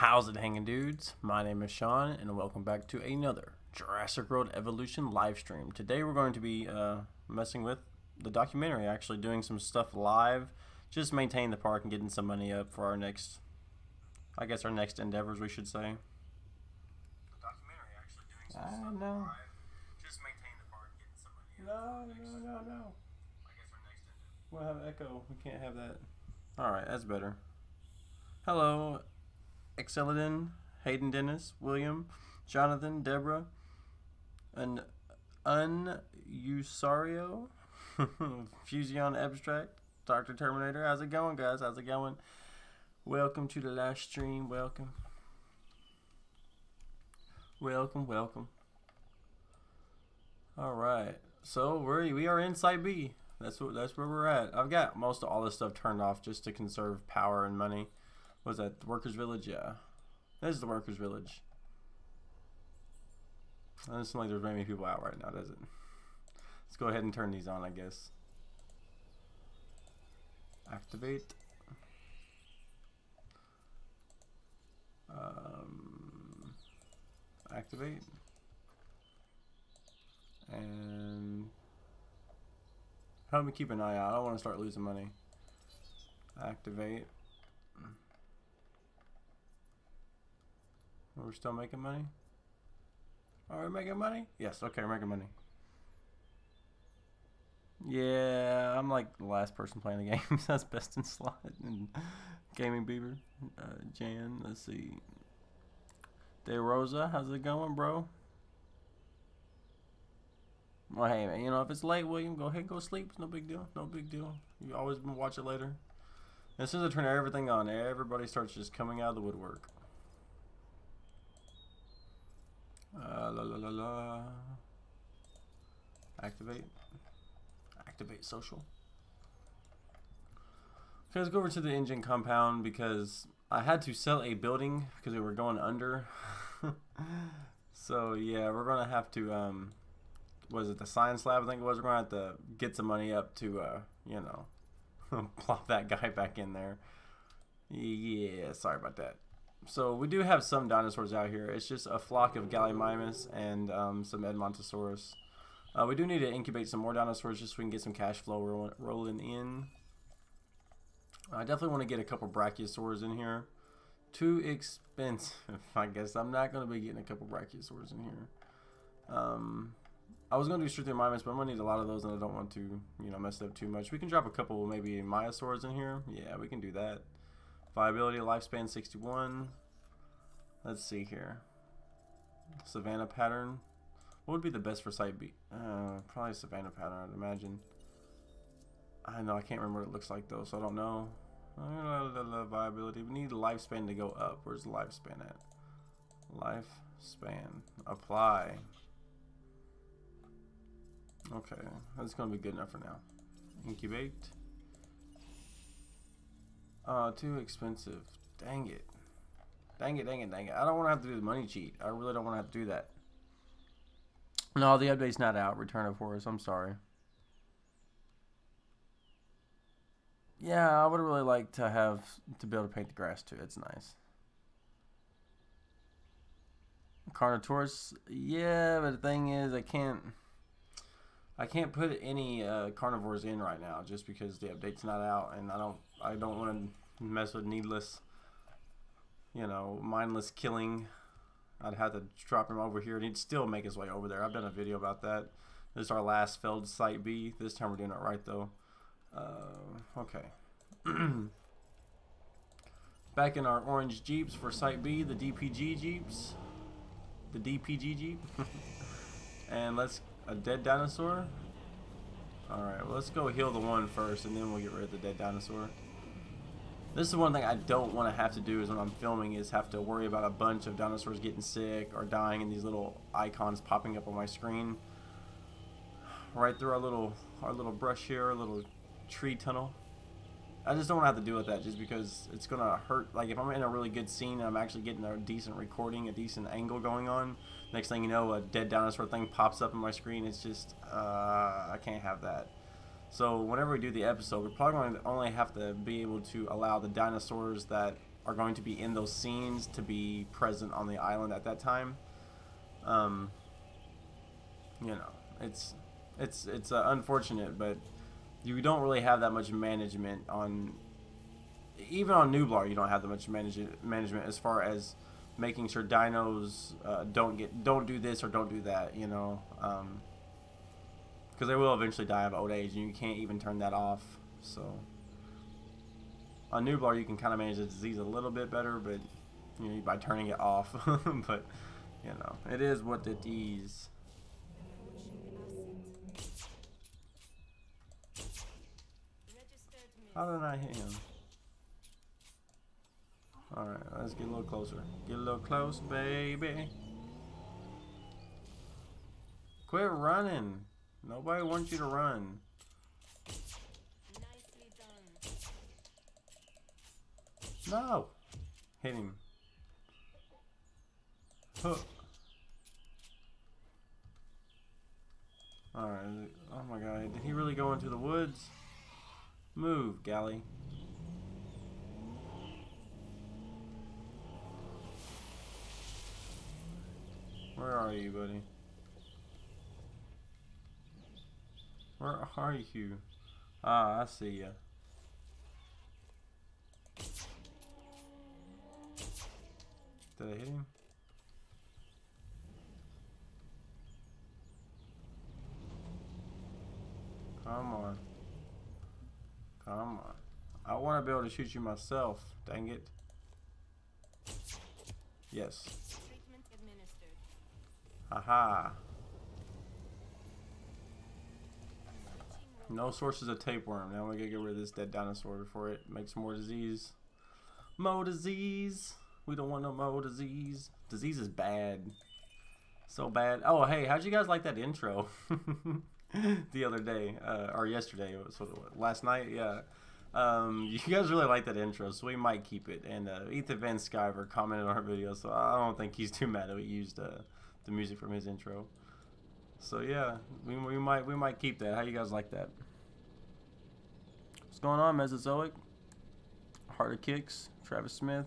How's it hanging, dudes? My name is Sean and welcome back to another Jurassic World Evolution live stream. Today we're going to be messing with the documentary, actually doing some stuff live, just maintaining the park and getting some money up for our next, I guess our next endeavors, we should say. The documentary, actually doing some stuff live, just maintaining the park and getting some money up. No. I guess our next endeavor. We'll have echo. We can't have that. Alright, that's better. Hello, Exceladin, Hayden Dennis, William, Jonathan, Deborah, and Usario, Fusion Abstract, Dr. Terminator. How's it going, guys? How's it going? Welcome to the live stream. Welcome. Alright, so we are in Site B. That's where we're at. I've got most of all this stuff turned off just to conserve power and money. What was that? The Workers' Village? Yeah. This is the Workers' Village. It doesn't seem like there's very many people out right now, does it? Let's go ahead and turn these on, I guess. Activate. Activate. And help me keep an eye out. I don't want to start losing money. Activate. We're still making money? Are we making money? Yes, okay, we're making money. Yeah, I'm like the last person playing the game. That's best in slot and Gaming Beaver. Jan, let's see. De Rosa, how's it going, bro? Well, hey, man, you know, if it's late, William, go ahead and go sleep. It's no big deal. No big deal. You always been watch it later. As soon as I turn everything on, everybody starts just coming out of the woodwork. Activate. Activate social. Okay, let's go over to the engine compound because I had to sell a building because we were going under. So yeah, we're gonna have to was it the science lab? I think it was. We're gonna have to get some money up to you know, plop that guy back in there. Yeah, sorry about that. So we do have some dinosaurs out here. It's just a flock of Gallimimus and some Edmontosaurus. We do need to incubate some more dinosaurs just so we can get some cash flow rolling in. I definitely want to get a couple Brachiosaurs in here. Too expensive. I guess I'm not going to be getting a couple Brachiosaurs in here. I was going to do Struthiomimus, but I'm going to need a lot of those and I don't want to, you know, mess it up too much. We can drop a couple maybe Myosaurs in here. Yeah, we can do that. Viability, lifespan 61. Let's see here. Savannah pattern. What would be the best for Site B? Probably Savannah pattern, I'd imagine. I know, I can't remember what it looks like though, so I don't know. Viability. We need the lifespan to go up. Where's the lifespan at? Lifespan. Apply. Okay, that's going to be good enough for now. Incubate. Too expensive. Dang it. Dang it. I don't want to have to do the money cheat. I really don't want to have to do that. No, the update's not out. Return it for us. I'm sorry. Yeah, I would really like to be able to paint the grass too. It's nice. Carnotaurus. Yeah, but the thing is, I can't put any carnivores in right now just because the update's not out, and I don't want to mess with needless, you know, mindless killing. I'd have to drop him over here and he'd still make his way over there. I've done a video about that. This is our last failed Site B. This time we're doing it right though. Okay. Back in our orange Jeeps for Site B, the DPG Jeeps. The DPG Jeep. And a dead dinosaur. Alright, well, let's go heal the one first and then we'll get rid of the dead dinosaur. This is one thing I don't want to have to do is when I'm filming is have to worry about a bunch of dinosaurs getting sick or dying and these little icons popping up on my screen. Right through our little brush here, our little tree tunnel. I just don't want to have to deal with that just because it's going to hurt. Like if I'm in a really good scene and I'm actually getting a decent recording, a decent angle going on, next thing you know a dead dinosaur thing pops up on my screen. It's just, I can't have that. So whenever we do the episode, we're probably going to only have to be able to allow the dinosaurs that are going to be in those scenes to be present on the island at that time. You know, it's unfortunate, but you don't really have that much management on, even on Nublar. You don't have that much management as far as making sure dinos don't do this or don't do that. You know, because they will eventually die of old age, and you can't even turn that off. So on Nublar, you can kind of manage the disease a little bit better, but you know, by turning it off. But you know, it is what it is. How did I hit him? Alright, let's get a little closer. Get a little close, baby. Quit running. Nobody wants you to run. Nicely done. No! Hit him. Huh. Alright. Oh my god. Did he really go into the woods? Move, Galley. Where are you, buddy? Where are you? Ah, I see ya. Did I hit him? Come on. Come on. I want to be able to shoot you myself. Dang it. Yes. Treatment administered. Haha. No sources of tapeworm. Now we gotta get rid of this dead dinosaur before it makes more disease. More disease. We don't want no more disease. Disease is bad. So bad. Oh, hey, how'd you guys like that intro? The other day, or yesterday, it was last night, yeah. You guys really like that intro, so we might keep it. And Ethan Van Skyver commented on our video, so I don't think he's too mad that we used the music from his intro. So yeah, we might keep that. How you guys like that? What's going on, Mesozoic? Heart of Kicks, Travis Smith.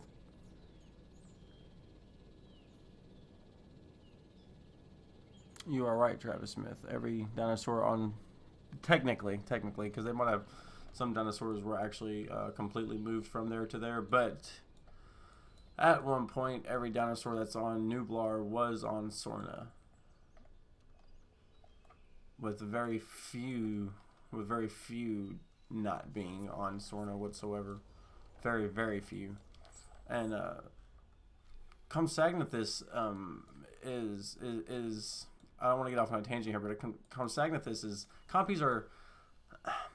You are right, Travis Smith. Every dinosaur on, technically, because they might have, some dinosaurs were actually completely moved from there to there, but at one point, every dinosaur that's on Nublar was on Sorna, with very few not being on Sorna whatsoever. Very, very few. And Compsognathus is I don't want to get off on a tangent here, but Compsognathus is, compies are,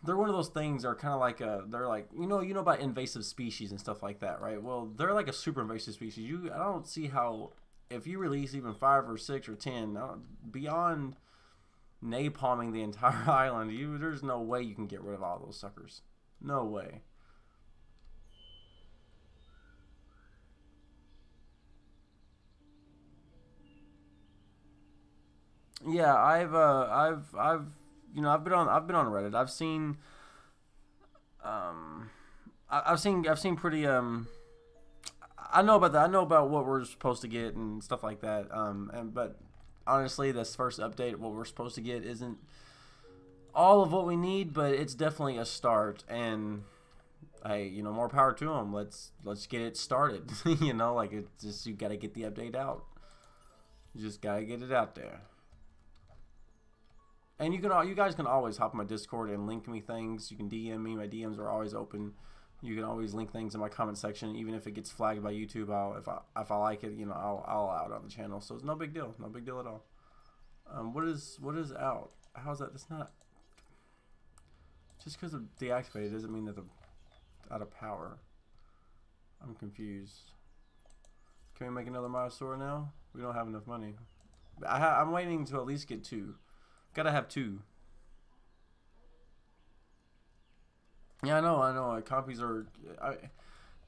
they're one of those things that are kind of like they're like, you know about invasive species and stuff like that, right? Well, they're like a super invasive species. I don't see how, if you release even 5 or 6 or 10 beyond napalming the entire island, there's no way you can get rid of all those suckers. No way. Yeah, I've been on Reddit. I've seen pretty I know about that. I know about what we're supposed to get and stuff like that. But honestly, this first update, what we're supposed to get isn't all of what we need, but it's definitely a start. And hey, more power to them. Let's get it started. Like, it's just, you got to get the update out. You just got to get it out there. And you guys can always hop on my Discord and link me things. You can DM me. My DMs are always open. You can always link things in my comment section, even if it gets flagged by YouTube. If I like it, I'll allow it on the channel. So it's no big deal. No big deal at all. What is out? How's that? It's not. Just because of deactivated doesn't mean that they're out of power. I'm confused. Can we make another Myosaur now? We don't have enough money. I'm waiting to at least get 2. Gotta have 2. Yeah, I know. Copies are.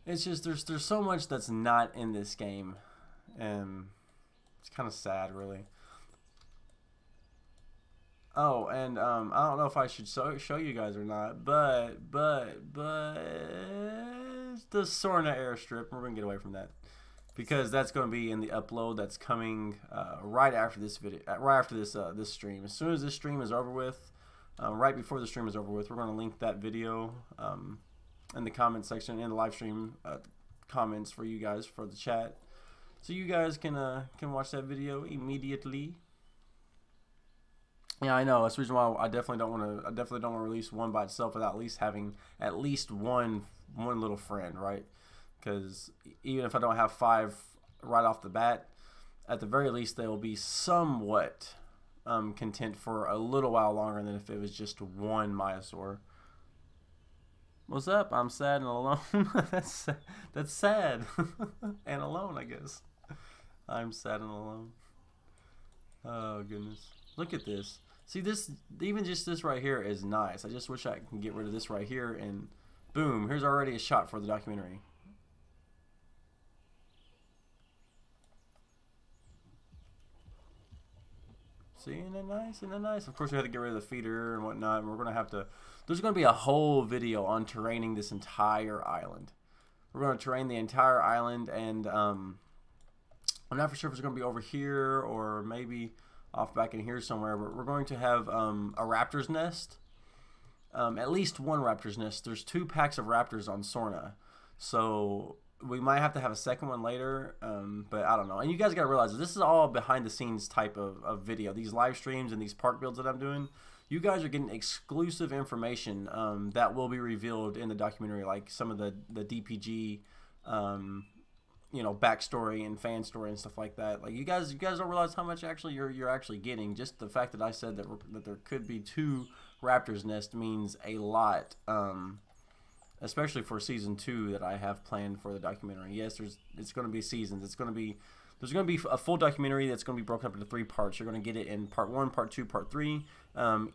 It's just there's so much that's not in this game, and it's kind of sad, really. Oh, and I don't know if I should show you guys or not, but the Sorna airstrip. We're gonna get away from that because that's gonna be in the upload that's coming right after this video, right after this stream. As soon as this stream is over with, right before the stream is over with, we're gonna link that video in the comment section in the live stream comments for you guys for the chat, so you guys can watch that video immediately. Yeah, I know. That's the reason why I definitely don't want to release one by itself without at least having at least one little friend, right? Because even if I don't have 5 right off the bat, at the very least they will be somewhat content for a little while longer than if it was just one Myosaur. What's up? I'm sad and alone. that's sad and alone, I guess. I'm sad and alone. Oh goodness! Look at this. See this? Even just this right here is nice. I just wish I can get rid of this right here, and boom! Here's already a shot for the documentary. See, isn't that nice? Isn't that nice? Of course, we have to get rid of the feeder and whatnot, and we're gonna have to. There's gonna be a whole video on terraining this entire island. We're gonna terrain the entire island, and I'm not for sure if it's gonna be over here or maybe off back in here somewhere, but we're going to have a raptor's nest, at least one raptor's nest. There's 2 packs of raptors on Sorna, so we might have to have a second one later, but I don't know. And you guys got to realize this is all behind the scenes type of video. These live streams and these park builds that I'm doing, you guys are getting exclusive information that will be revealed in the documentary, like some of the DPG you know, backstory and fan story and stuff like that. Like you guys don't realize how much actually you're actually getting. Just the fact that I said that there could be 2 raptors nest means a lot, especially for season 2 that I have planned for the documentary. Yes, it's going to be seasons. There's going to be a full documentary that's going to be broken up into 3 parts. You're going to get it in part 1, part 2, part 3.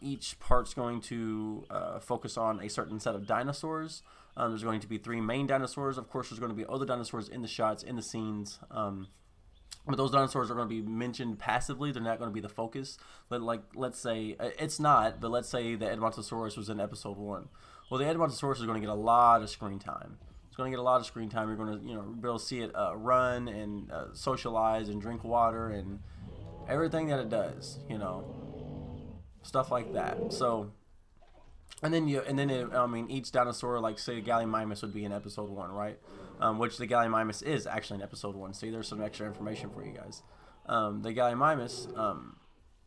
Each part's going to focus on a certain set of dinosaurs. There's going to be 3 main dinosaurs. Of course, there's going to be other dinosaurs in the shots, in the scenes. But those dinosaurs are going to be mentioned passively. They're not going to be the focus. But like, let's say it's not. But let's say the Edmontosaurus was in episode 1. Well, the Edmontosaurus is going to get a lot of screen time. It's going to get a lot of screen time. You're going to, be able to see it run and socialize and drink water and everything that it does. Stuff like that. So. And then each dinosaur, like say Gallimimus would be in episode 1, right? Which the Gallimimus is actually in episode 1. See, there's some extra information for you guys. The Gallimimus,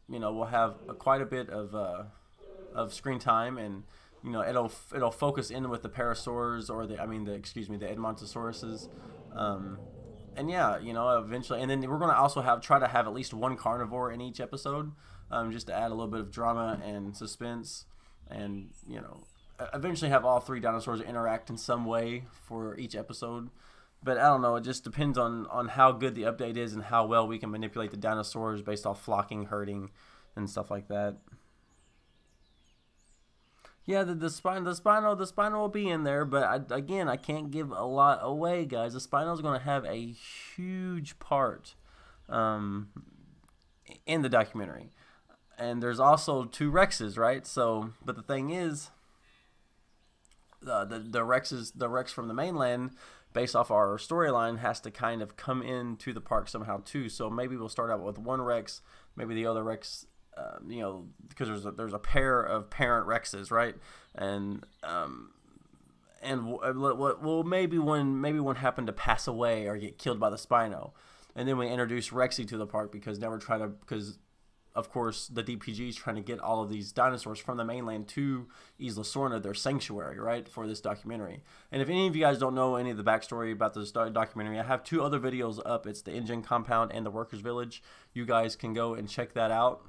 will have quite a bit of screen time, and it'll focus in with the Parasaurs or the Edmontosauruses. And yeah, eventually, and then we're gonna also try to have at least 1 carnivore in each episode, just to add a little bit of drama and suspense. And eventually have all 3 dinosaurs interact in some way for each episode. But I don't know, it just depends on how good the update is and how well we can manipulate the dinosaurs based off flocking, herding, and stuff like that. Yeah, the Spino will be in there, but again, I can't give a lot away, guys. The Spino is going to have a huge part in the documentary. And there's also 2 Rexes, right? So, but the thing is, the Rex from the mainland, based off our storyline, has to kind of come into the park somehow too. So maybe we'll start out with 1 Rex, maybe the other Rex, because there's a pair of parent Rexes, right? And maybe one happened to pass away or get killed by the Spino, and then we introduce Rexy to the park because of course, the DPG is trying to get all of these dinosaurs from the mainland to Isla Sorna, their sanctuary, right, for this documentary. And if any of you guys don't know any of the backstory about this documentary, I have 2 other videos up. It's the Engine Compound and the Workers Village. You guys can go and check that out.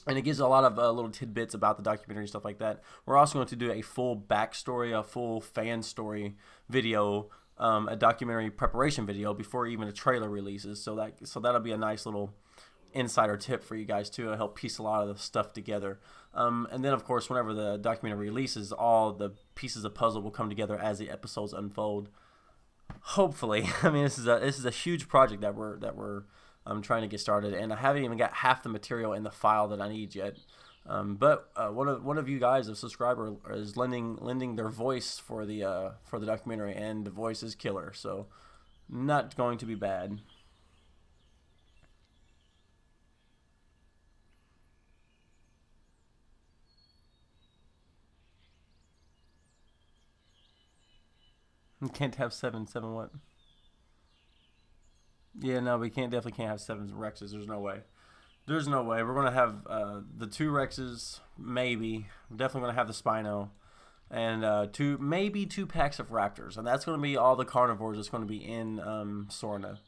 And it gives a lot of little tidbits about the documentary and stuff like that. We're also going to do a full backstory, a full fan story video, a documentary preparation video before even a trailer releases. So that'll be a nice little insider tip for you guys too, to help piece a lot of the stuff together. And then of course, whenever the documentary releases, all the pieces of puzzle will come together as the episodes unfold. Hopefully. I mean, this is a huge project that we're trying to get started, and I haven't even got half the material in the file that I need yet. But one of you guys, a subscriber, is lending their voice for the documentary, and the voice is killer. So not going to be bad. We can't have seven what? Yeah, no, we definitely can't have seven Rexes. There's no way. There's no way. We're gonna have the two Rexes, maybe. We're definitely gonna have the Spino, and maybe two packs of Raptors, and that's gonna be all the carnivores that's gonna be in Sorna.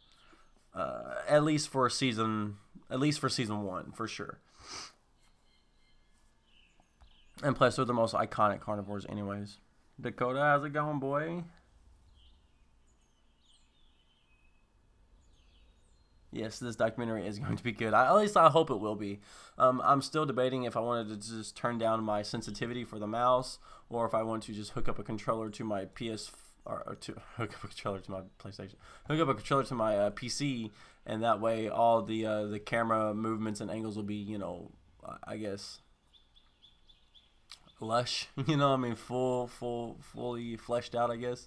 At least for season 1 for sure. And plus, they're the most iconic carnivores, anyways. Dakota, how's it going, boy? Yes, this documentary is going to be good. At least I hope it will be. I'm still debating if I wanted to just turn down my sensitivity for the mouse, or if I want to just hook up a controller to my or to hook up a controller to my PlayStation, hook up a controller to my PC, and that way all the camera movements and angles will be, you know, I guess lush. You know, I mean, fully fleshed out, I guess,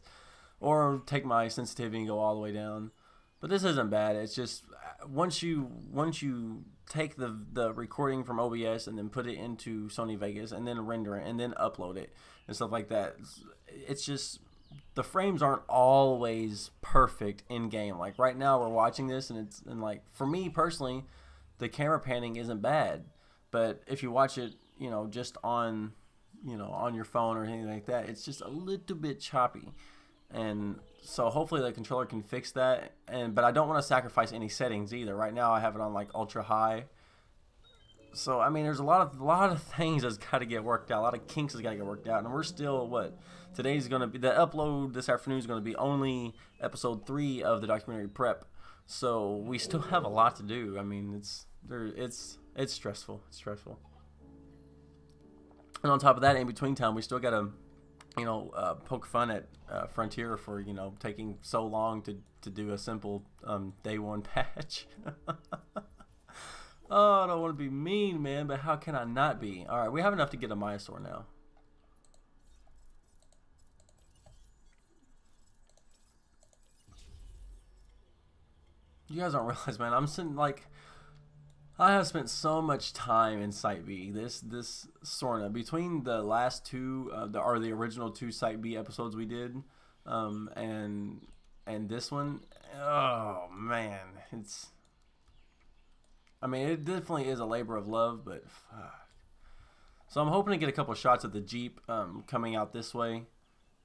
or take my sensitivity and go all the way down. But this isn't bad. It's just once you take the recording from OBS and then put it into Sony Vegas and then render it and then upload it and stuff like that, it's just the frames aren't always perfect in game. Like right now we're watching this and like for me personally, the camera panning isn't bad. But if you watch it, you know, just on your phone or anything like that, it's just a little bit choppy. And so hopefully the controller can fix that, but I don't want to sacrifice any settings either. Right now I have it on like ultra high. So I mean, there's a lot of things that's got to get worked out. A lot of kinks has got to get worked out, and we're still today's going to be, the upload this afternoon is going to be only episode 3 of the documentary prep. So we still have a lot to do. I mean, it's stressful. It's stressful. And on top of that, in between time, we still got to poke fun at Frontier for, taking so long to do a simple day 1 patch. Oh, I don't want to be mean, man, but how can I not be? All right, we have enough to get a Myosaur now. You guys don't realize, man, I'm sitting like, I have spent so much time in Site B. This Sorna, between the last two, the original 2 Site B episodes we did, and this one, oh man, it definitely is a labor of love, but fuck. So I'm hoping to get a couple shots of the Jeep coming out this way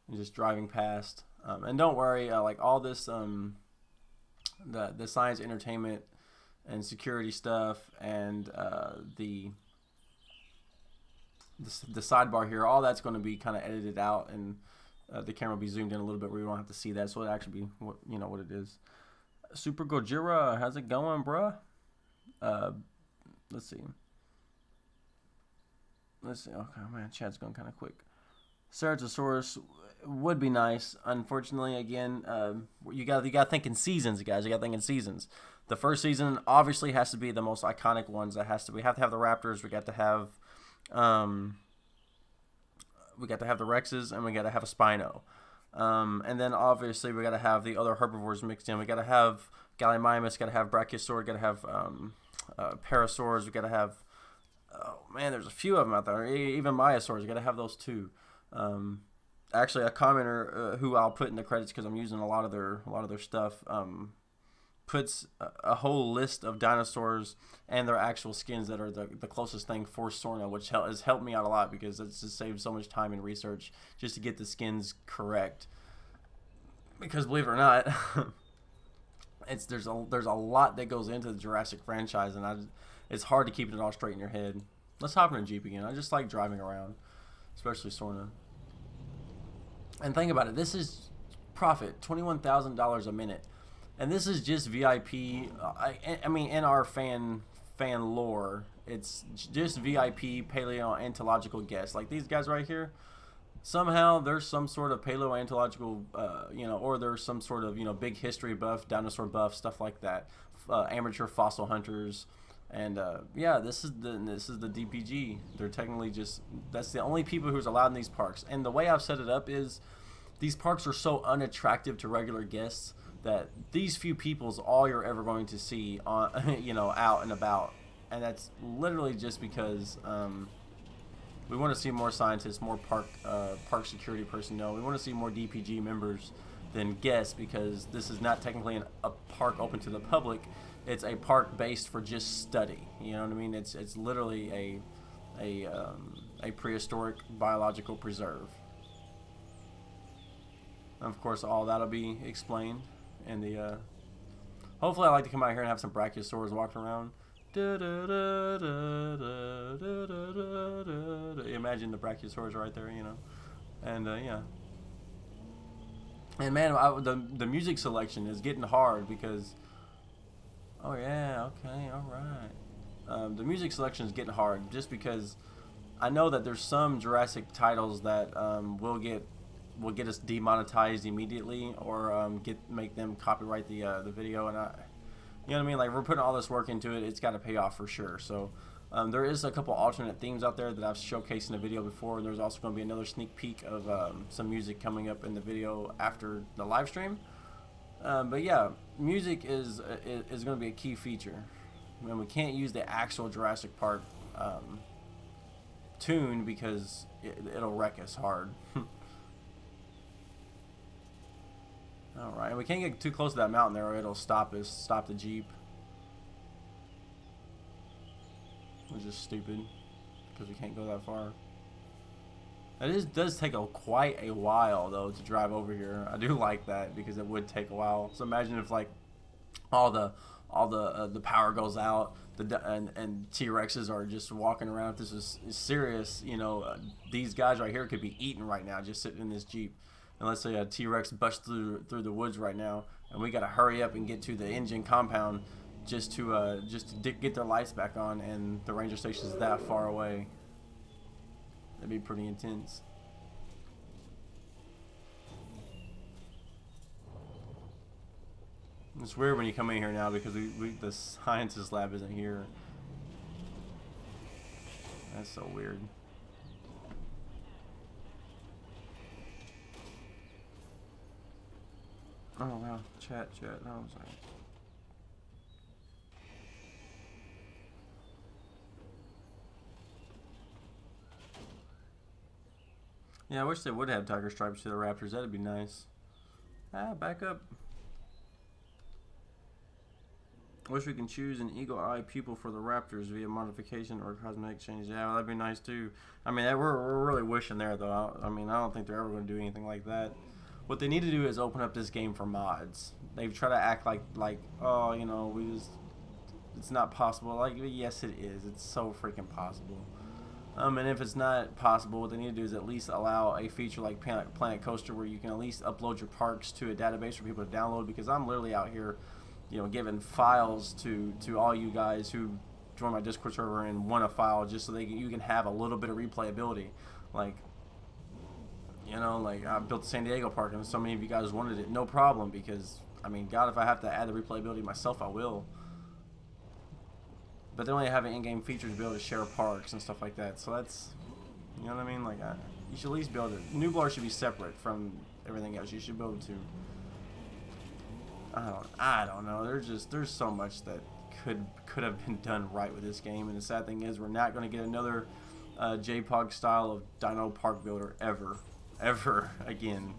and just driving past. And don't worry, like all this, the science, entertainment, and security stuff, and the sidebar here, all that's going to be kind of edited out, and the camera will be zoomed in a little bit where you don't have to see that, so it'll actually be what it is. Super Gojira, how's it going, bruh? Let's see. Okay, man, chat's going kind of quick. Ceratosaurus would be nice. Unfortunately, again, you got to think in seasons, guys. You got to think in seasons. The first season obviously has to be the most iconic ones. We have to have the Raptors. We got to have the Rexes, and we got to have a Spino. And then obviously we got to have the other herbivores mixed in. We got to have Gallimimus. Got to have Brachiosaur. Got to have Parasaurs. We got to have, oh man, there's a few of them out there. Even Myosaurs. We got to have those too. Actually, a commenter who I'll put in the credits because I'm using a lot of their stuff. Puts a whole list of dinosaurs and their actual skins that are the closest thing for Sorna, which has helped me out a lot because it's just saved so much time in research just to get the skins correct. Because believe it or not, there's a lot that goes into the Jurassic franchise, and it's hard to keep it all straight in your head. Let's hop in a Jeep again. I just like driving around, especially Sorna. And think about it, this is profit, $21,000 a minute. And this is just VIP. I mean, in our fan lore, it's just VIP paleontological guests. Like these guys right here, somehow there's some sort of paleontological, or there's some sort of, big history buff, dinosaur buff, stuff like that. Amateur fossil hunters, And yeah, this is the DPG. They're technically just, that's the only people who's allowed in these parks. And the way I've set it up is these parks are so unattractive to regular guests that these few people's all you're ever going to see on you know, out and about. And that's literally just because we want to see more scientists, more park security personnel. We want to see more DPG members than guests, because this is not technically a park open to the public. It's a park based for just study. You know what I mean? It's literally a prehistoric biological preserve. And of course, all that'll be explained in the. Hopefully, I like to come out here and have some brachiosaurs walking around. Imagine the brachiosaurs right there, you know, and yeah. And man, the music selection is getting hard because. Oh yeah, okay, all right. The music selection is getting hard just because I know that there's some Jurassic titles that will get us demonetized immediately, or make them copyright the video, and you know what I mean? Like, we're putting all this work into it. It's got to pay off for sure. So there is a couple alternate themes out there that I've showcased in a video before, and there's also going to be another sneak peek of some music coming up in the video after the live stream. But yeah, music is going to be a key feature. I mean, we can't use the actual Jurassic Park tune because it'll wreck us hard. Alright, and we can't get too close to that mountain there or it'll stop the Jeep. Which is stupid, because we can't go that far. It does take quite a while though to drive over here. I do like that, because it would take a while. So imagine if like all the power goes out, and T-Rexes are just walking around. If this is serious, you know, these guys right here could be eaten right now just sitting in this Jeep. And let's say a T-Rex busts through the woods right now, and we gotta hurry up and get to the engine compound just to get their lights back on, and the ranger station is that far away. That'd be pretty intense. It's weird when you come in here now because the scientist lab isn't here. That's so weird. Oh wow, chat. No, I'm sorry. Yeah, I wish they would have tiger stripes to the Raptors. That'd be nice. Ah, back up. Wish we can choose an eagle eye pupil for the Raptors via modification or cosmetic change. Yeah, well, that'd be nice too. I mean, we're really wishing there though. I mean, I don't think they're ever going to do anything like that. What they need to do is open up this game for mods. They've tried to act like oh, you know, it's not possible. Like, yes, it is. It's so freaking possible. And if it's not possible, what they need to do is at least allow a feature like Planet Coaster, where you can at least upload your parks to a database for people to download. Because I'm literally out here, you know, giving files to all you guys who join my Discord server and want a file, just so you can have a little bit of replayability. Like, you know, like I built the San Diego park, and so many of you guys wanted it. No problem, because I mean, God, if I have to add the replayability myself, I will. But they only have in-game features to be able to share parks and stuff like that. So that's, you know what I mean? Like, you should at least be able to. Nublar should be separate from everything else. You should be able to. I don't know. There's so much that could have been done right with this game. And the sad thing is, we're not going to get another JPOG style of Dino Park Builder ever again.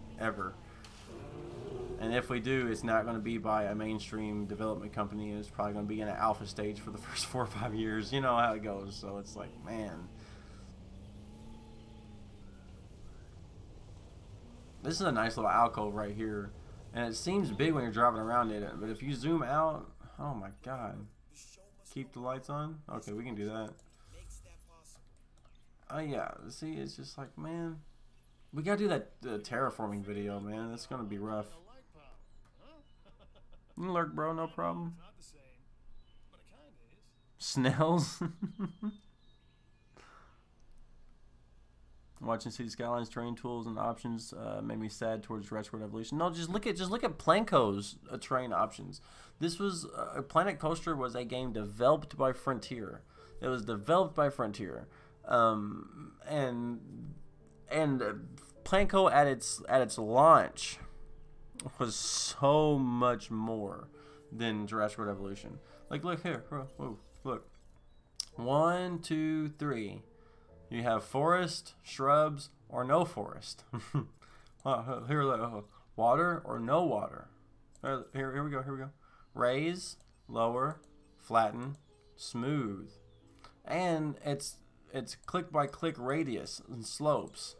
And if we do, it's not going to be by a mainstream development company. It's probably going to be in an alpha stage for the first 4 or 5 years. You know how it goes. So it's like, man. This is a nice little alcove right here. And it seems big when you're driving around in it. But if you zoom out, oh my God. Keep the lights on? Okay, we can do that. Oh yeah, see, it's just like, man. We got to do that terraforming video, man. That's going to be rough. Lurk, bro, no problem. Snells. Watching City Skylines terrain tools and options made me sad towards Jurassic World Evolution. No, just look at Planco's terrain options. This was Planet Coaster was a game developed by Frontier. It was developed by Frontier, and Planco at its launch was so much more than Jurassic World Evolution. Like, look here, whoa, look, 1, 2, 3. You have forest, shrubs, or no forest. Here, water or no water. Here we go. Raise, lower, flatten, smooth, and it's click by click radius and slopes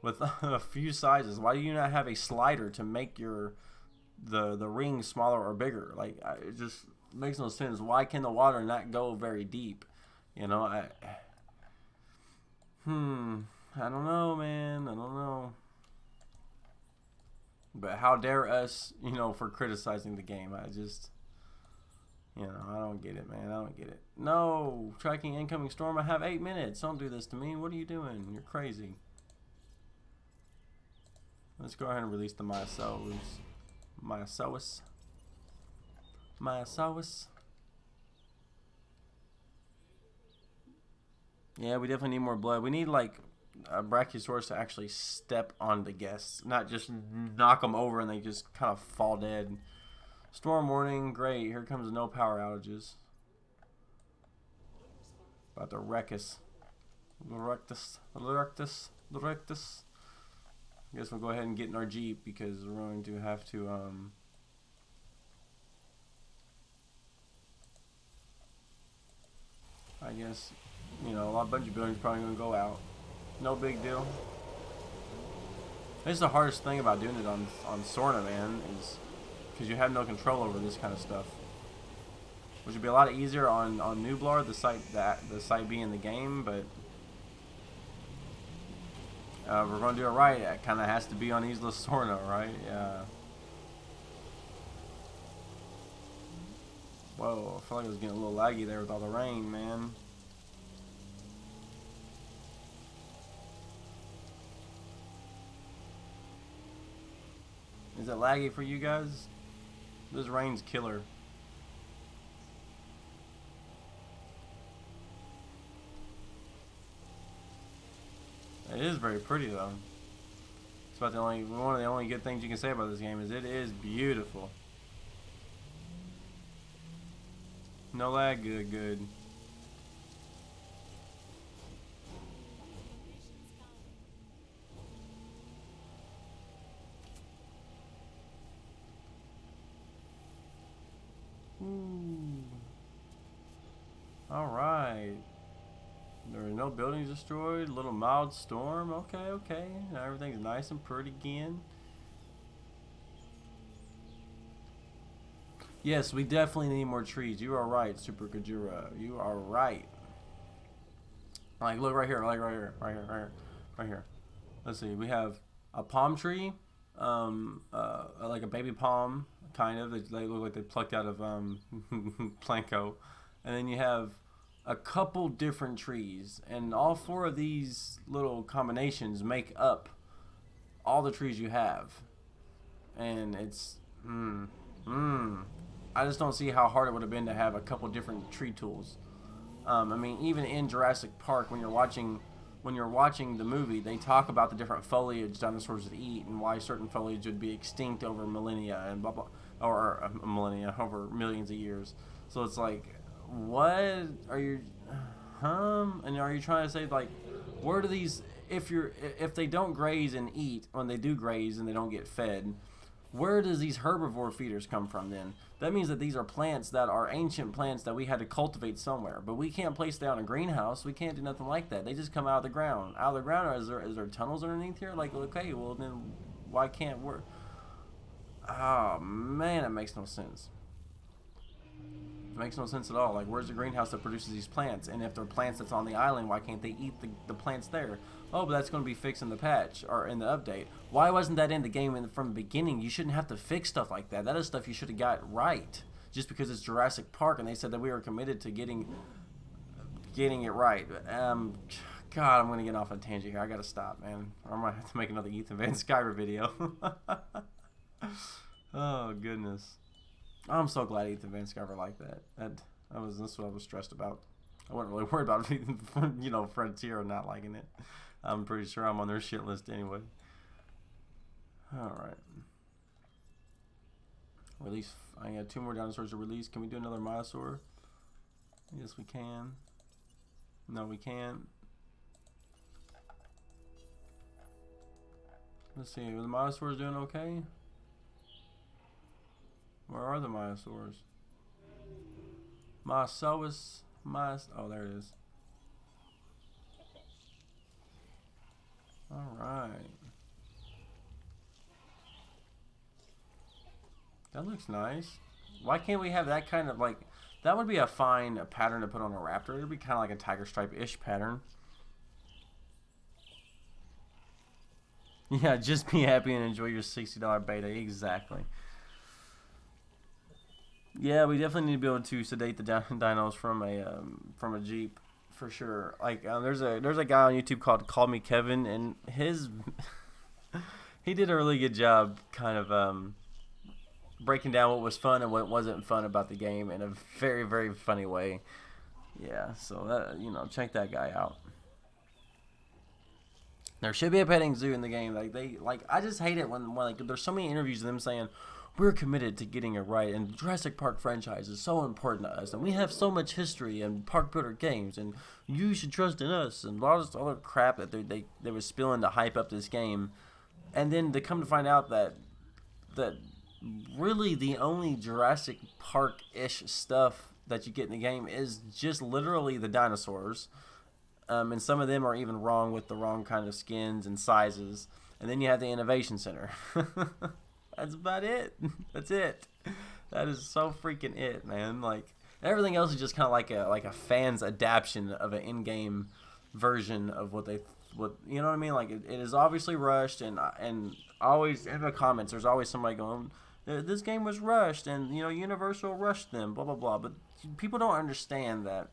with a few sizes. Why do you not have a slider to make the ring smaller or bigger? Like, it just makes no sense. Why can the water not go very deep? You know, I don't know, man. I don't know. But how dare us, for criticizing the game? I just, I don't get it, man. I don't get it. No, tracking incoming storm. I have 8 minutes. Don't do this to me. What are you doing? You're crazy. Let's go ahead and release the Myosaurus. Yeah, we definitely need more blood. We need, like, a Brachiosaurus to actually step on the guests, not just knock them over and they just kind of fall dead. Storm warning, great. Here comes no power outages. About to wreck us. Rectus. I guess we'll go ahead and get in our Jeep because we're going to have to, I guess, a bunch of buildings probably going to go out. No big deal. This is the hardest thing about doing it on Sorna, man, is because you have no control over this kind of stuff. Which would be a lot easier on Nublar, the site being the game, but we're going to do it right. It kind of has to be on Isla Sorna, right? Yeah. Whoa, I feel like it was getting a little laggy there with all the rain, man. Is it laggy for you guys? This rain's killer. It is very pretty though. It's about one of the only good things you can say about this game is it is beautiful. No lag, good. Alright. There are no buildings destroyed. Little mild storm. Okay. Now everything's nice and pretty again. Yes, we definitely need more trees. You are right, Super Kajura. You are right. Like, look right here. Right here. Let's see. We have a palm tree. Like a baby palm, kind of. They look like they plucked out of Planco. And then you have a couple different trees, and all 4 of these little combinations make up all the trees you have. And it's I just don't see how hard it would have been to have a couple different tree tools. I mean, even in Jurassic Park, when you're watching the movie, they talk about the different foliage dinosaurs would eat and why certain foliage would be extinct over millennia and blah blah, or millennia over millions of years. So it's like, what are you, and are you trying to say, like, where do these, if they don't graze and eat, when they do graze and they don't get fed, where does these herbivore feeders come from then? That means that these are plants that are ancient plants that we had to cultivate somewhere, but we can't place down a greenhouse. We can't do nothing like that. They just come out of the ground. Out of the ground, or is there tunnels underneath here? Like, okay, well then why can't we? Oh man, it makes no sense. It makes no sense at all. Like, where's the greenhouse that produces these plants? And if they're plants that's on the island, why can't they eat the plants there? Oh, but that's going to be fixed in the patch or in the update. Why wasn't that in the game from the beginning? You shouldn't have to fix stuff like that. That is stuff you should have got right. Just because it's Jurassic Park and they said that we were committed to getting it right. God, I'm gonna get off on a tangent here. I gotta stop, man. Or I might have to make another Ethan Van Sciver video. Oh goodness. I'm so glad Ethan Van Sciver liked that. That's what I was stressed about. I wasn't really worried about Frontier not liking it. I'm pretty sure I'm on their shit list anyway. Alright. Release. I got 2 more dinosaurs to release. Can we do another Myosaur? Yes, we can. No, we can't. Let's see. Are the Myosaurs doing okay? Where are the Myosaurs? Myosaurus. Oh, there it is. Alright. That looks nice. Why can't we have that kind of, like, that would be a fine pattern to put on a raptor. It would be kind of like a tiger stripe-ish pattern. Yeah, just be happy and enjoy your $60 beta. Exactly. Yeah, we definitely need to be able to sedate the dinos from a Jeep for sure. Like there's a guy on YouTube called Call Me Kevin, and he did a really good job kind of breaking down what was fun and what wasn't fun about the game in a very, very funny way. Yeah, so that, check that guy out. There should be a petting zoo in the game. I just hate it when like there's so many interviews of them saying we're committed to getting it right, and the Jurassic Park franchise is so important to us, and we have so much history in Park Builder games, and you should trust in us, and a lot of this other crap that they were spilling to hype up this game, and then to come to find out that really the only Jurassic Park-ish stuff that you get in the game is just literally the dinosaurs. And some of them are even wrong with the wrong kind of skins and sizes. And then you have the Innovation Center. That's about it. That's it. That is so freaking it, man. Like everything else is just kind of like a fan's adaptation of an in-game version of what you know what I mean? Like it is obviously rushed, and always in the comments there's always somebody going, this game was rushed, and Universal rushed them, blah blah blah. But people don't understand that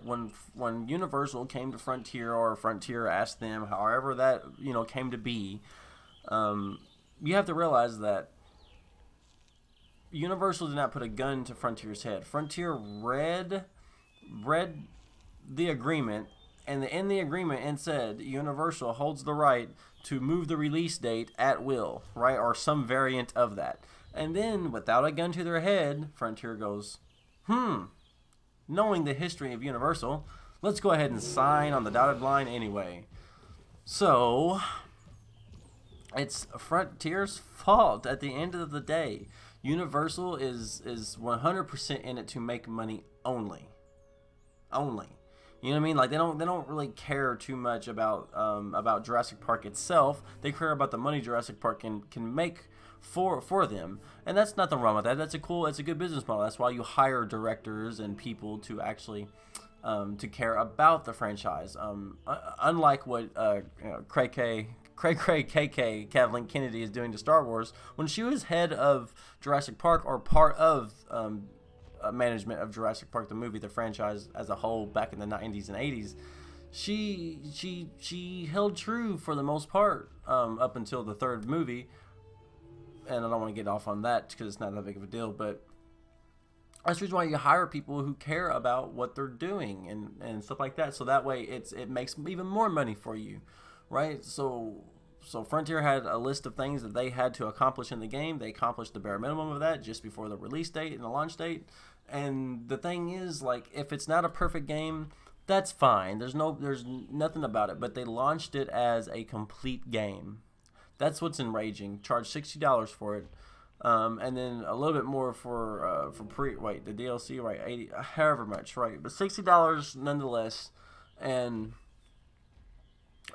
when Universal came to Frontier, or Frontier asked them, however that came to be, you have to realize that Universal did not put a gun to Frontier's head. Frontier read the agreement, and in the agreement it said Universal holds the right to move the release date at will, right, or some variant of that. And then, without a gun to their head, Frontier goes, knowing the history of Universal, let's go ahead and sign on the dotted line anyway. So it's Frontier's fault at the end of the day. Universal is 100% in it to make money only. You know what I mean? Like they don't really care too much about Jurassic Park itself. They care about the money Jurassic Park can make for them, and that's nothing wrong with that. It's a good business model. That's why you hire directors and people to actually to care about the franchise. Unlike what Cray Kathleen Kennedy is doing to Star Wars. When she was head of Jurassic Park, or part of management of Jurassic Park, the movie, the franchise as a whole, back in the 90s and 80s, she held true for the most part up until the 3rd movie. And I don't want to get off on that because it's not that big of a deal, but that's the reason why you hire people who care about what they're doing and stuff like that, so that way it makes even more money for you, right? So Frontier had a list of things that they had to accomplish in the game. They accomplished the bare minimum of that just before the release date and the launch date. And the thing is, like, if it's not a perfect game, that's fine. There's nothing about it. But they launched it as a complete game. That's what's enraging. Charge $60 for it, and then a little bit more for the DLC, right? 80, however much, right? But $60 nonetheless, and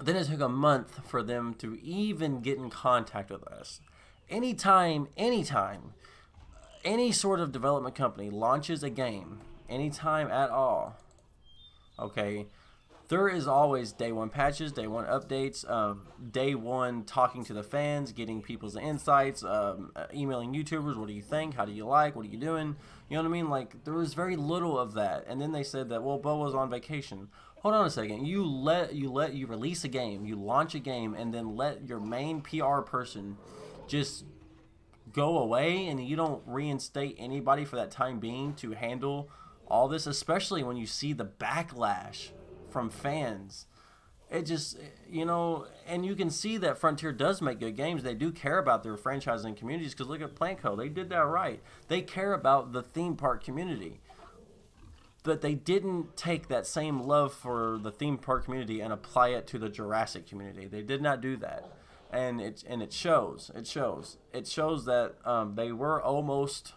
then it took a month for them to even get in contact with us. Anytime any sort of development company launches a game, anytime at all, okay, there is always day one patches, day one updates, day one talking to the fans, getting people's insights, emailing YouTubers, what do you think, how do you like, what are you doing, you know what I mean? Like, there was very little of that. And then they said that, well, Bo was on vacation. hold on a second. You release a game, you launch a game, and then let your main PR person just go away, and you don't reinstate anybody for that time being to handle all this, especially when you see the backlash from fans. It just, you know, and you can see that Frontier does make good games. They do care about their franchising communities, because look at Planco. They did that right. They care about the theme park community. But they didn't take that same love for the theme park community and apply it to the Jurassic community. They did not do that. And it shows. It shows that they were almost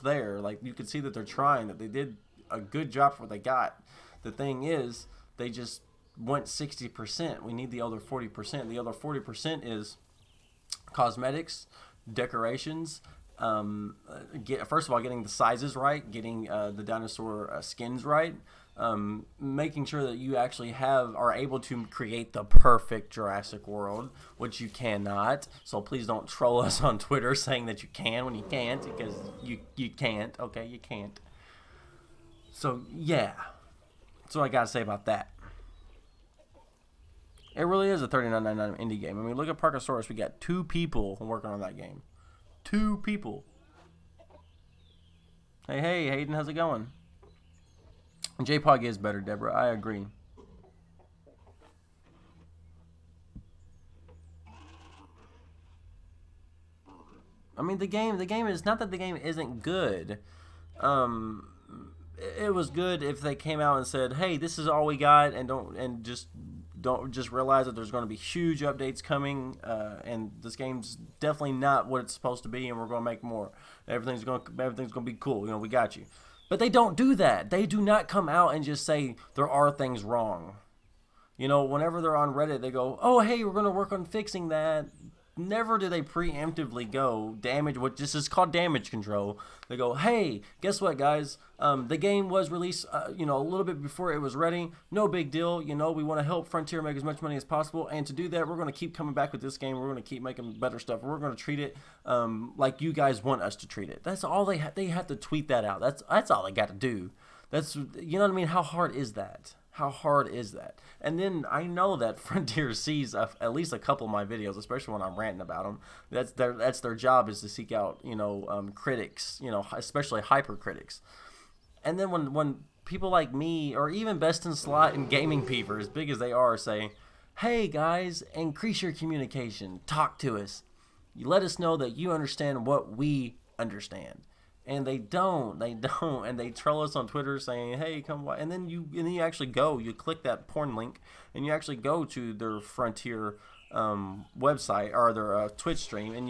there. Like, you could see that they're trying, that they did a good job for what they got. The thing is, they just went 60%. We need the other 40%. The other 40% is cosmetics, decorations. First of all, getting the sizes right, getting the dinosaur skins right, making sure that you actually are able to create the perfect Jurassic World, which you cannot. So please don't troll us on Twitter saying that you can when you can't, because you can't. Okay, you can't. So yeah, that's what I gotta say about that. It really is a $39.99 indie game. I mean, look at Parkosaurus. We got 2 people working on that game. 2 people. Hey, Hayden, how's it going? JPOG is better, Deborah. I agree. I mean, the game is not that the game isn't good. It was good if they came out and said, "Hey, this is all we got," and don't just realize that there's going to be huge updates coming, and this game's definitely not what it's supposed to be, and we're going to make more. Everything's going to be cool. You know, we got you. But they don't do that. They do not come out and just say there are things wrong. You know, whenever they're on Reddit, they go, "Oh, hey, we're going to work on fixing that." Never do they preemptively go what this is called damage control. They go, "Hey, guess what, guys? The game was released, a little bit before it was ready. No big deal. You know, we want to help Frontier make as much money as possible, and to do that, we're going to keep coming back with this game. We're going to keep making better stuff. We're going to treat it like you guys want us to treat it." That's all they have. They have to tweet that out. That's all they got to do. That's, you know what I mean? How hard is that? How hard is that? And then I know that Frontier sees at least a couple of my videos, especially when I'm ranting about them. That's their job, is to seek out, critics, especially hyper critics. And then when people like me, or even Best in Slot and Gaming Peeper, as big as they are, say, "Hey guys, increase your communication, talk to us. You let us know that you understand what we understand." And they don't, and they troll us on Twitter saying, "Hey, come watch," and then you actually go, you click that porn link, and you actually go to their Frontier website, or their Twitch stream, and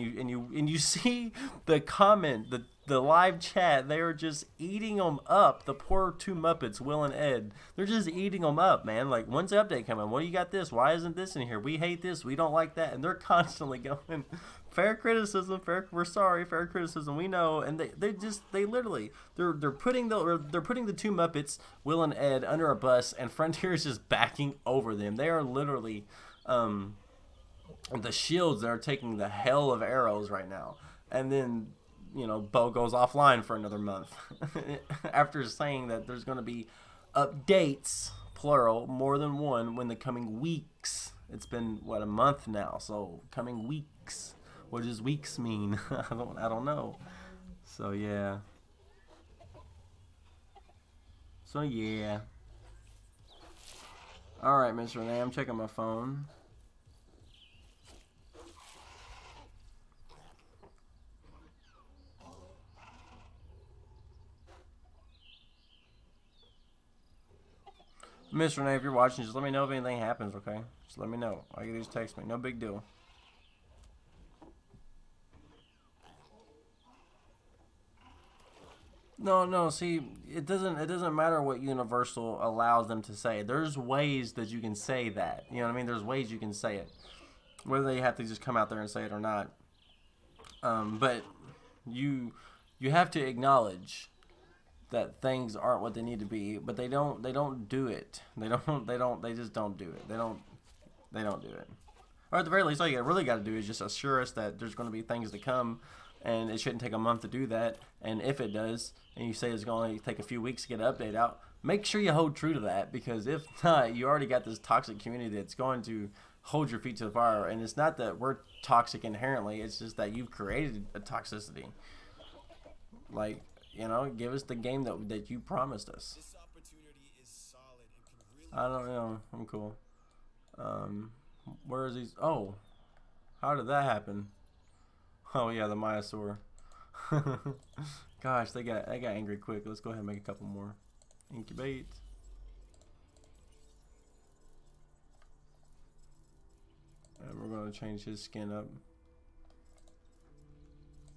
you see the comment, the live chat. They are just eating them up. The poor 2 Muppets, Will and Ed. They're just eating them up, man. Like, when's the update coming? What do you got this? Why isn't this in here? We hate this. We don't like that. And they're constantly going, "Fair criticism, we're sorry, fair criticism, we know." And they're putting the 2 Muppets, Will and Ed, under a bus, and Frontier is just backing over them. They are literally the shields that are taking the hell of arrows right now. And then, Bo goes offline for another month after saying that there's going to be updates, plural, more than one, when the coming weeks. It's been, what, a month now, so coming weeks. What does weeks mean? I don't know. So yeah. All right, Mr. Renee, I'm checking my phone. Mr. Renee, if you're watching, just let me know if anything happens, okay? Just let me know. All you can do is text me. No big deal. No, see, it doesn't matter what Universal allows them to say. There's ways that you can say that. You know what I mean? There's ways you can say it. Whether they have to just come out there and say it or not. But you have to acknowledge that things aren't what they need to be, but they don't do it. They just don't do it. They don't do it. Or at the very least, all you really got to do is just assure us that there's going to be things to come, and it shouldn't take a month to do that. And if it does, and you say it's going to take a few weeks to get an update out, make sure you hold true to that, because if not, you already got this toxic community that's going to hold your feet to the fire. And it's not that we're toxic inherently, it's just that you've created a toxicity. Like, you know, give us the game that you promised us. This opportunity is solid and can really I don't know. I'm cool. Where is these? Oh, how did that happen? Oh yeah, the Myosaur. Gosh, they got angry quick. Let's go ahead and make a couple more. Incubate. And we're gonna change his skin up.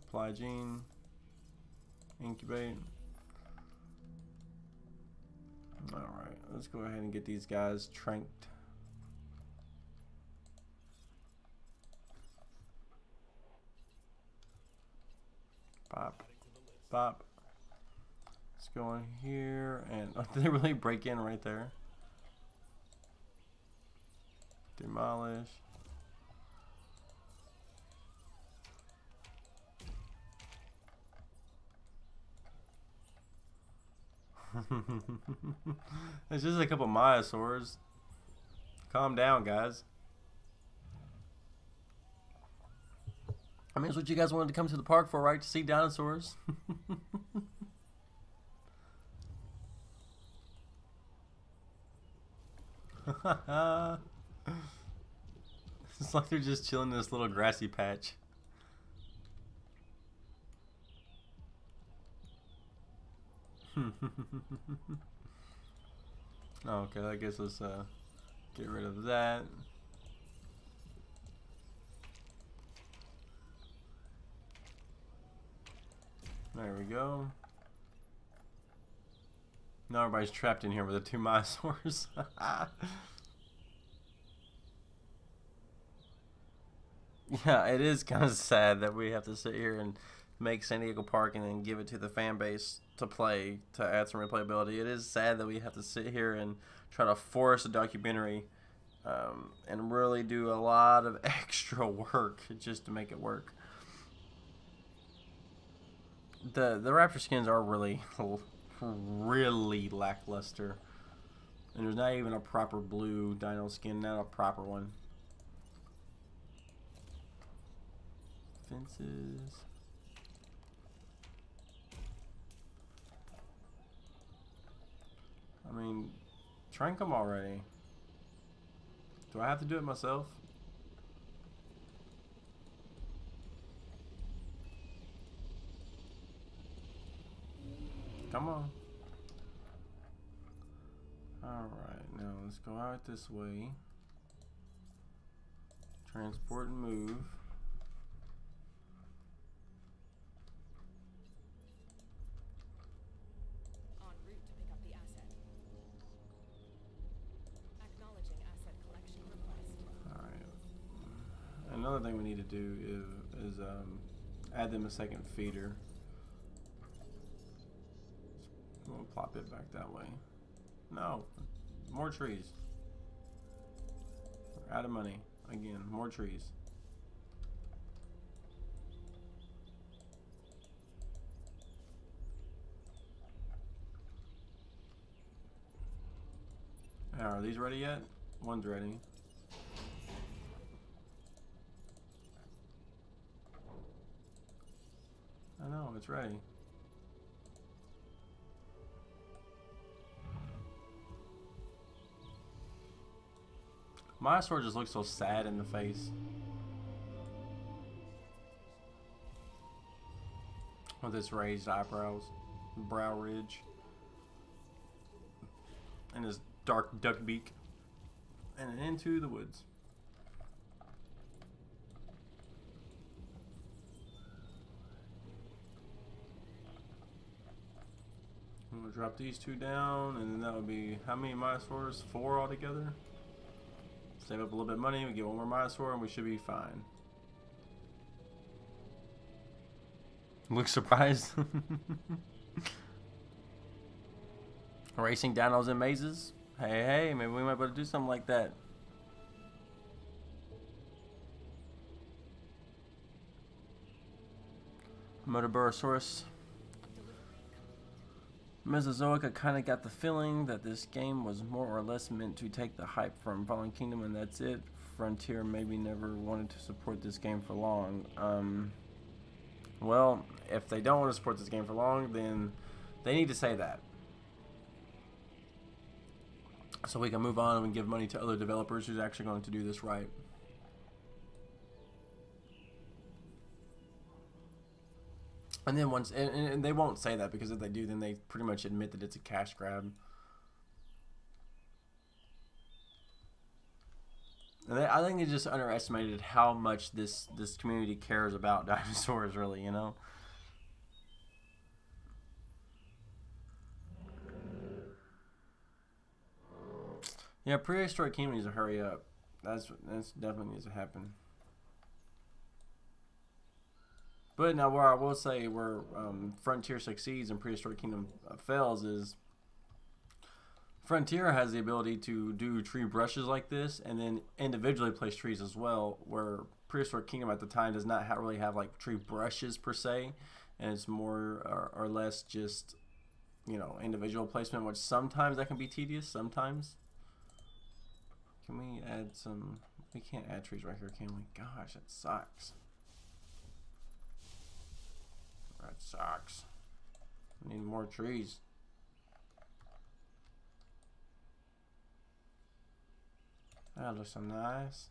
Apply gene. Incubate. Alright, let's go ahead and get these guys tranked. Pop. Pop. Let's go in here and did they really break in right there? Demolish. It's just a couple Myosaurs. Calm down, guys. I mean, it's what you guys wanted to come to the park for, right? To see dinosaurs. It's like they're just chilling in this little grassy patch. Okay, I guess let's get rid of that. There we go. Now everybody's trapped in here with the two Myosaurs. Yeah, it is kind of sad that we have to sit here and make San Diego Park and then give it to the fan base to play, to add some replayability. It is sad that we have to sit here and try to force a documentary and really do a lot of extra work just to make it work. The raptor skins are really lackluster, and there's not even a proper blue dino skin, not a proper one. Fences. I mean, trank them already. Do I have to do it myself? Come on. Alright, now let's go out this way. Transport and move. En route to pick up the asset. Acknowledging asset collection request. Alright. Another thing we need to do is add them a second feeder. We'll plop it back that way. No. More trees. We're out of money. Again, more trees. Now, are these ready yet? One's ready. I know, it's ready. Myosaur just looks so sad in the face. With his raised eyebrows, brow ridge, and his dark duck beak. And into the woods. I'm gonna drop these two down, and then that would be how many Myosaurs? 4 altogether. Save up a little bit of money, we get one more Myosaur, and we should be fine. Look surprised. Racing dinos in mazes? Hey, maybe we might be able to do something like that. Motoburosaurus. Mesozoic, I kind of got the feeling that this game was more or less meant to take the hype from Fallen Kingdom, and that's it. Frontier maybe never wanted to support this game for long. Well, if they don't want to support this game for long, then they need to say that. So we can move on and give money to other developers who's actually going to do this right. And then once, and they won't say that, because if they do, then they pretty much admit that it's a cash grab. And I think they just underestimated how much this community cares about dinosaurs, really, you know? Yeah, prehistoric kingdom needs to hurry up. That's definitely needs to happen. But now, where I will say where Frontier succeeds and Prehistoric Kingdom fails is Frontier has the ability to do tree brushes like this and then individually place trees as well, where Prehistoric Kingdom at the time does not really have like tree brushes per se, and it's more or less just, you know, individual placement, which sometimes that can be tedious. Sometimes. Can we add some? We can't add trees right here, can we? Gosh, that sucks. That sucks. We need more trees. That looks so nice.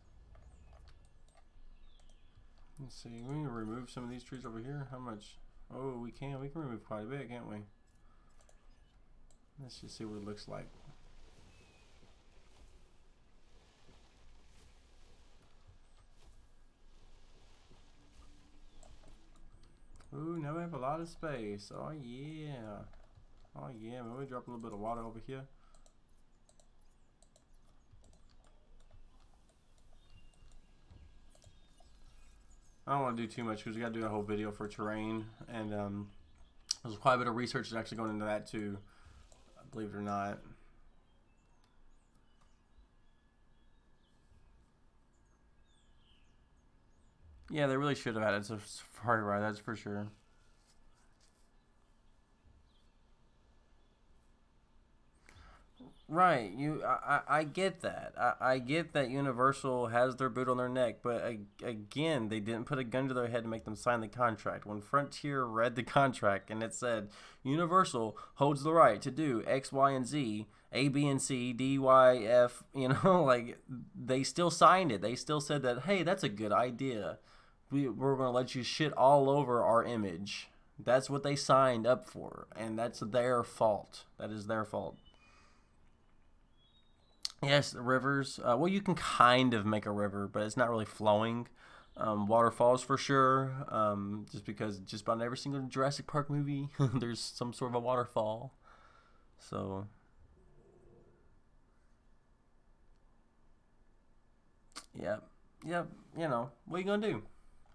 Let's see. We need to remove some of these trees over here. How much? Oh, we can. We can remove quite a bit, can't we? Let's just see what it looks like. Ooh, now we have a lot of space. Oh yeah. Oh yeah. Maybe we drop a little bit of water over here. I don't want to do too much because we got to do a whole video for terrain, and there's quite a bit of research that's actually going into that too, believe it or not. Yeah, they really should have added a safari ride, that's for sure. Right, I get that. I get that Universal has their boot on their neck, but again, they didn't put a gun to their head to make them sign the contract. When Frontier read the contract and it said, Universal holds the right to do X, Y, and Z, A, B, and C, D, Y, F, you know, like, they still signed it. They still said that, hey, that's a good idea. We're going to let you shit all over our image. That's what they signed up for, and that's their fault. That is their fault. Yes, the rivers. Well, you can kind of make a river, but it's not really flowing. Waterfalls for sure. Just because just about every single Jurassic Park movie, there's some sort of a waterfall. So, yep. You know, what are you gonna do?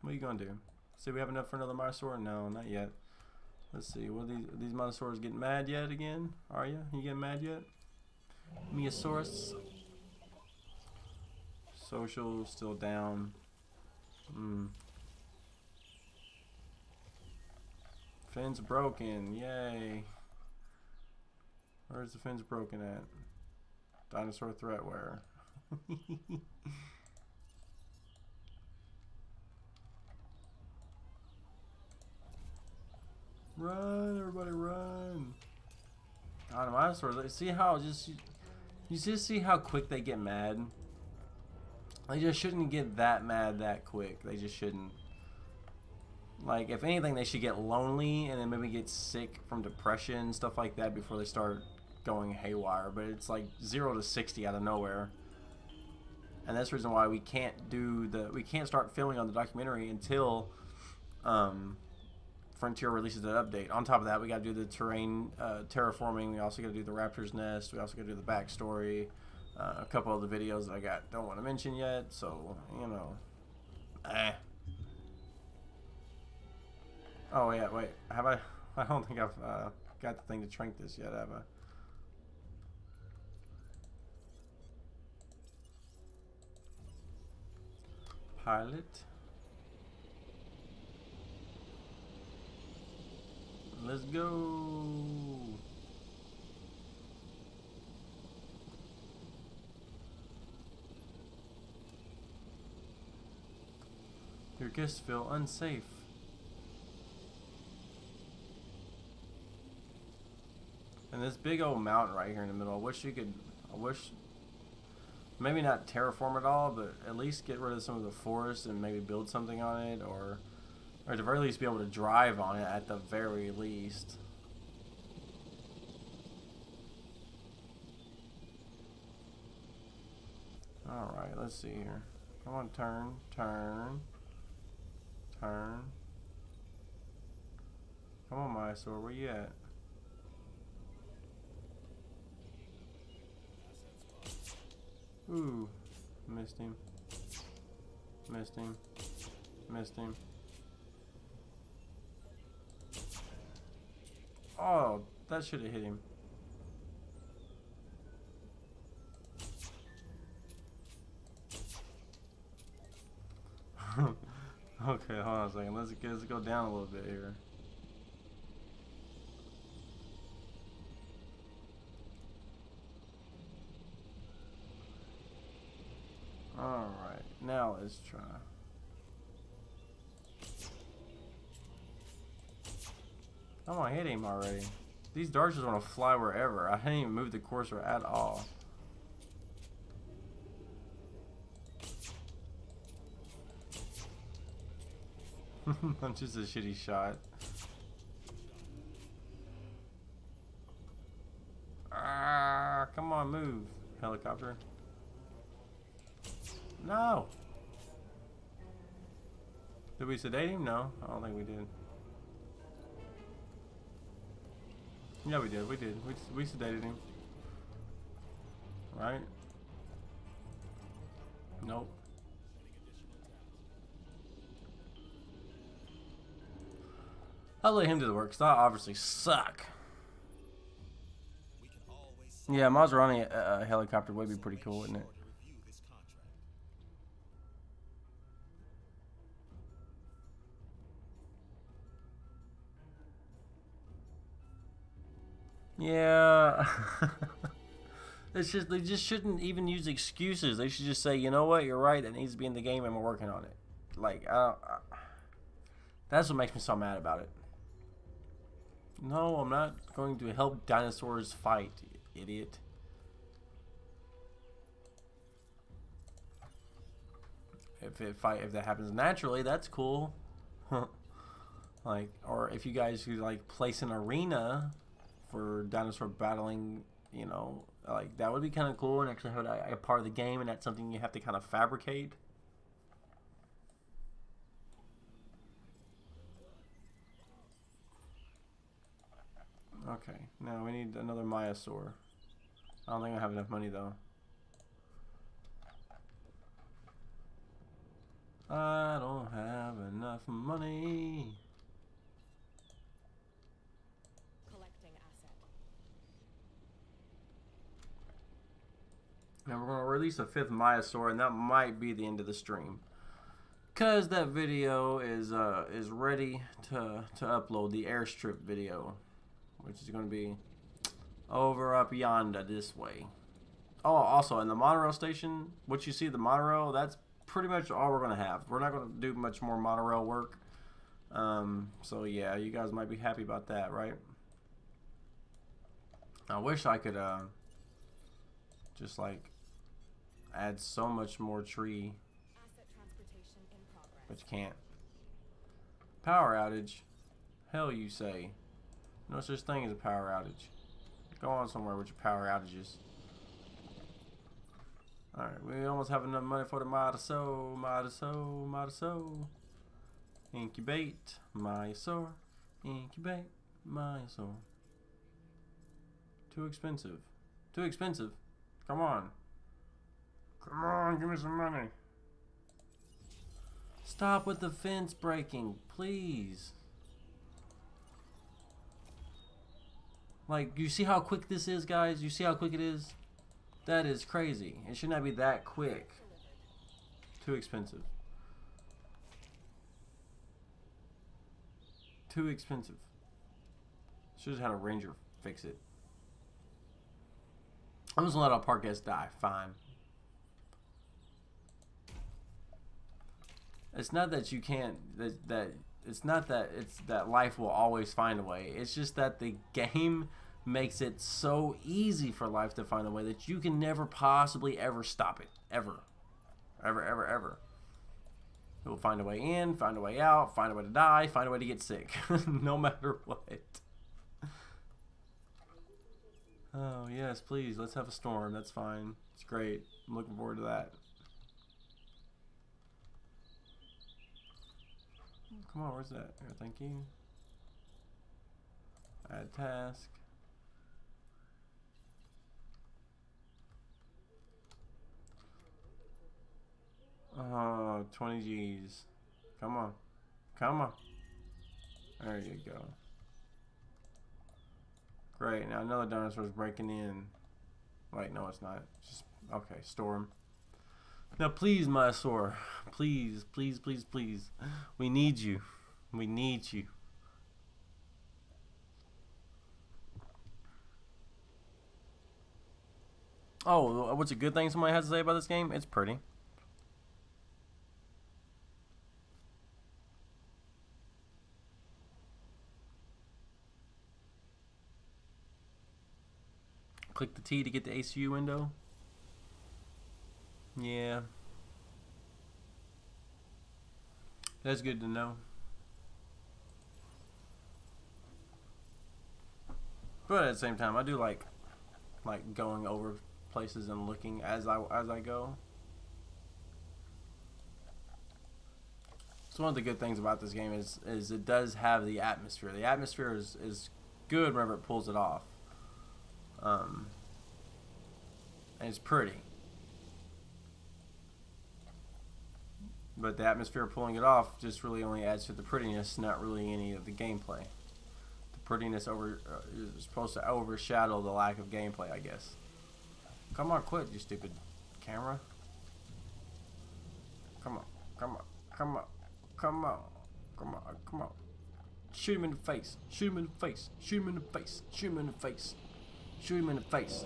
What are you gonna do? See, we have enough for another Minosaur? No, not yet. Let's see. What are these Minosaurs getting mad yet again? Are you? You getting mad yet? Miosaurus. Social still down. Fins broken. Yay. Where's the fins broken at? Dinosaur threatware. Run, everybody, run! God, dinosaurs. See how you just see how quick they get mad. They just shouldn't get that mad that quick. They just shouldn't. Like, if anything, they should get lonely and then maybe get sick from depression, stuff like that, before they start going haywire. But it's like 0 to 60 out of nowhere, and that's the reason why we can't start filming on the documentary until Frontier releases that update. On top of that, we got to do the terrain terraforming. We also got to do the raptor's nest. We also got to do the backstory. A couple of the videos that I don't want to mention yet. So, you know, Oh yeah, wait. Have I? I don't think I've got the thing to shrink this yet, have I? Pilot. Let's go. guests feel unsafe. And this big old mountain right here in the middle. I wish maybe not terraform it all, but at least get rid of some of the forest and maybe build something on it, or at the very least be able to drive on it at the very least. Alright, let's see here. Come on, turn, turn, turn. Come on, Mysore, where you at? Ooh, missed him. Missed him. Missed him. Oh, that should have hit him. Okay, hold on a second. Let's go down a little bit here. Alright, now let's try. Come on, hit him already. These darts just want to fly wherever. I didn't even move the cursor at all. I'm just a shitty shot. Ah, come on, move, helicopter. No. Did we sedate him? No, I don't think we did. Yeah, we did. We did. We sedated him. Right? Nope. I'll let him do the work, because I obviously suck. Yeah, Maserati helicopter would be pretty cool, wouldn't it? Yeah. It's just, they just shouldn't even use excuses. They should just say, you know what, you're right, that needs to be in the game and we're working on it. Like, that's what makes me so mad about it. No, I'm not going to help dinosaurs fight, idiot. If that happens naturally, that's cool. Like, or if you guys could like place an arena for dinosaur battling, you know, like that would be kind of cool and actually have a part of the game, and that's something you have to kind of fabricate. Okay, now we need another Myosaur. I don't think I have enough money though. I don't have enough money. Collecting asset. Now we're gonna release a 5th Myosaur, and that might be the end of the stream, cause that video is ready to upload, the airstrip video, which is gonna be over up yonder this way. Oh, also in the monorail station, what you see the monorail, that's pretty much all we're gonna have. We're not gonna do much more monorail work. So yeah, you guys might be happy about that, right? I wish I could just like add so much more tree, Asset transportation in progress. but you can't. Power outage? Hell, you say? No such thing as a power outage. Go on somewhere with your power outages. Alright, we almost have enough money for the Myosaur. Incubate Myosaur. Incubate Myosaur. Too expensive. Too expensive. Come on. Come on, give me some money. Stop with the fence breaking, please. Like, you see how quick this is, guys? You see how quick it is? That is crazy. It should not be that quick. Too expensive. Too expensive. Should have had a ranger fix it. I'm just gonna let our park guests die. Fine. It's not that you can't that it's not that it's that life will always find a way. It's just that the game makes it so easy for life to find a way that you can never possibly ever stop it. Ever. Ever. It will find a way in, find a way out, find a way to die, find a way to get sick. No matter what. Oh, yes, please. Let's have a storm. That's fine. It's great. I'm looking forward to that. Come on, where's that? Here, thank you. Add task. Oh, 20 G's. Come on. Come on. There you go. Great. Now another dinosaur's breaking in. Wait, no, it's not. It's just okay. Storm. Now, please, Dinosaur. Please, please, please, please. We need you. We need you. Oh, what's a good thing somebody has to say about this game? It's pretty. Click the T to get the ACU window. Yeah. That's good to know. But at the same time, I do like going over places and looking as I go. So one of the good things about this game is it does have the atmosphere. The atmosphere is good whenever it pulls it off. And it's pretty. But the atmosphere pulling it off just really only adds to the prettiness, not really any of the gameplay. The prettiness is supposed to overshadow the lack of gameplay, I guess. Come on, quit, you stupid camera. Come on, come on, come on, come on, come on, come on. Shoot him in the face, shoot him in the face, shoot him in the face, shoot him in the face, shoot him in the face.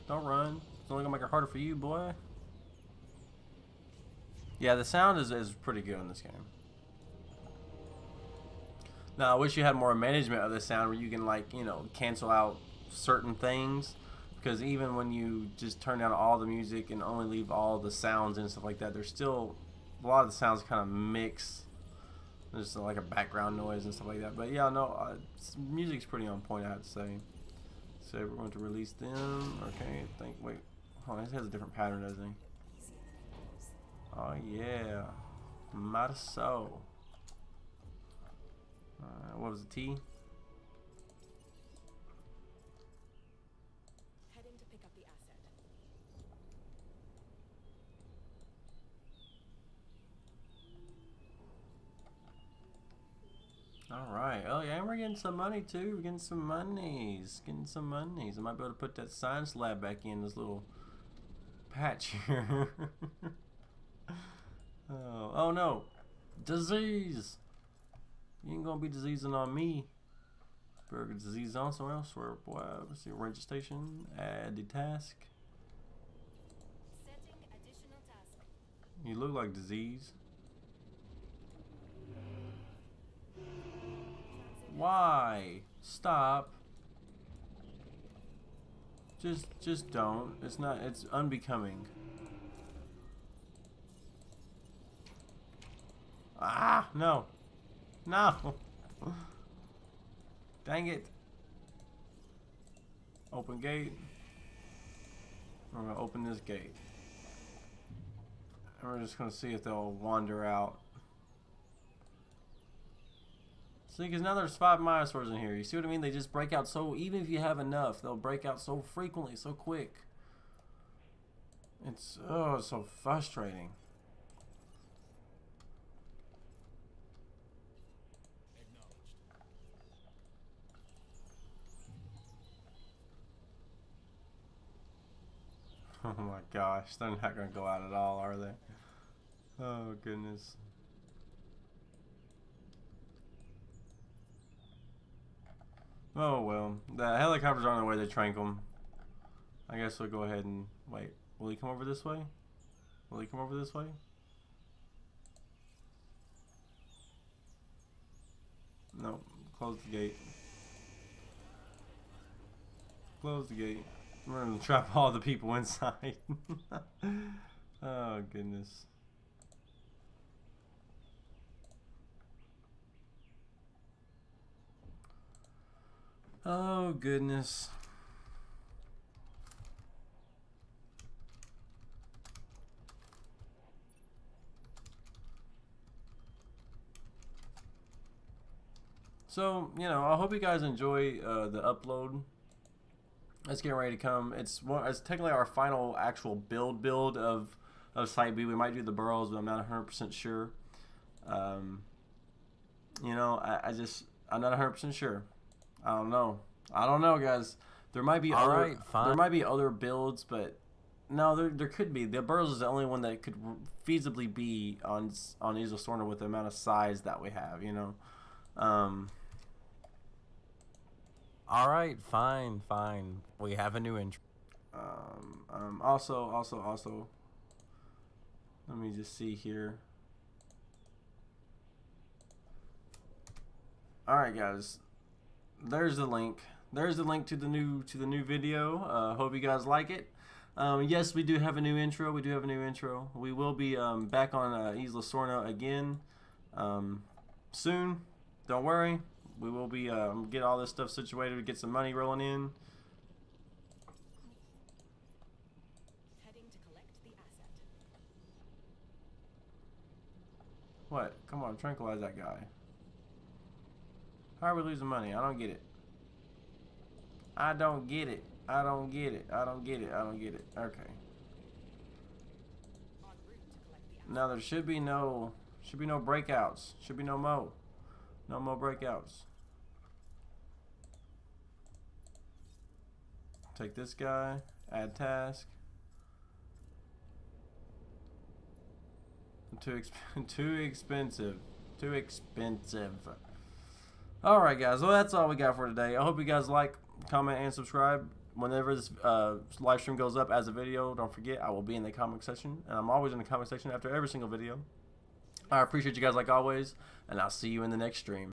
Don't run. It's only gonna make it harder for you, boy. Yeah, the sound is pretty good in this game. Now, I wish you had more management of the sound where you can, like, you know, cancel out certain things. Because even when you just turn down all the music and only leave all the sounds and stuff like that, there's still a lot of the sounds kind of mix. There's like a background noise and stuff like that. But yeah, no, music's pretty on point, I have to say. So we're going to release them. Okay, wait. Hold on, this has a different pattern, doesn't he? Oh yeah, might so. What was the T? Heading to pick up the asset. All right. Oh yeah, and we're getting some money too. We're getting some monies. Getting some monies. I might be able to put that science lab back in this little patch here. Oh no, disease! You ain't gonna be diseasing on me. Burger disease on somewhere else. Where, boy, let's see, range station. Add the task. Setting additional task. You look like disease. Why? Stop. Just don't. It's not. It's unbecoming. Ah, no. No. Dang it. Open gate. We're going to open this gate. And we're just going to see if they'll wander out. See, because now there's 5 dinosaurs in here. You see what I mean? They just break out so, even if you have enough, they'll break out so frequently, so quick. It's, oh, it's so frustrating. Oh my gosh, they're not going to go out at all, are they? Oh goodness. Oh well, the helicopters are on their way to trank them. I guess we'll go ahead and wait. Will he come over this way? Will he come over this way? Nope. Close the gate. Close the gate. We're gonna trap all the people inside. Oh goodness. Oh goodness. So, you know, I hope you guys enjoy the upload. It's getting ready to come. It's technically our final actual build of Site B. We might do the burrows, but I'm not 100% sure. You know, I'm not 100% sure. I don't know, guys. There might be there might be other builds, but no, there could be. The burrows is the only one that could feasibly be on Isla Sorna with the amount of size that we have. You know. All right, fine. We have a new intro. Also, let me just see here. All right, guys. There's the link. There's the link to the new video. Hope you guys like it. Yes, we do have a new intro. We will be back on Isla Sorna again soon. Don't worry. We will be get all this stuff situated, get some money rolling in. Heading to collect the asset. What? Come on, tranquilize that guy. How are we losing money? I don't get it. I don't get it. Okay. En route to collect the asset. Now there should be no breakouts. Should be no more. No more breakouts. Take this guy. Add task. Too expensive. Alright guys, well that's all we got for today. I hope you guys like, comment, and subscribe. Whenever this live stream goes up as a video, don't forget I will be in the comment section. And I'm always in the comment section after every single video. I appreciate you guys like always, and I'll see you in the next stream.